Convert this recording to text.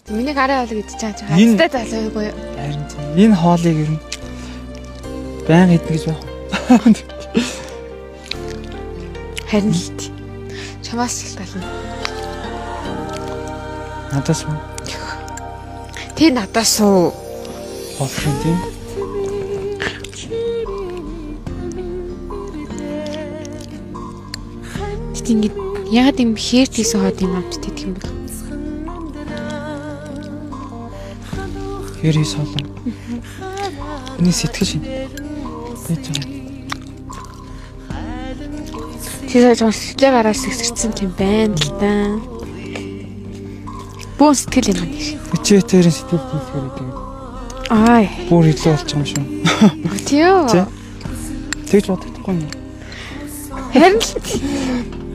Миний гараа хоол гэж чааж байгаа. Хацтай залуугүй юу? Харин энэ хоолыг ер нь баян идэх гэж байна. Харин л тий. Чамаас л тална. Надаас уу? Тэ надаас уу? Хоолын тийм. Тэд ингэ ягаад юм хээр тийсэн хоод юм амт тэт юм бэ? Хэр хийс хоолоо. Миний сэтгэл шин. Бэж байгаа. Тэгээ сэтгэлээ гараас сэгсэрсэн юм байна л да. Бүүн сэтгэл юм аа. Өчигдөрийн сэтгэл тийсгэрээ тэгээд. Ай. Бүр илүү болж байгаа юм шүү. Тийм. Тэгж бодохгүй юм. Харин л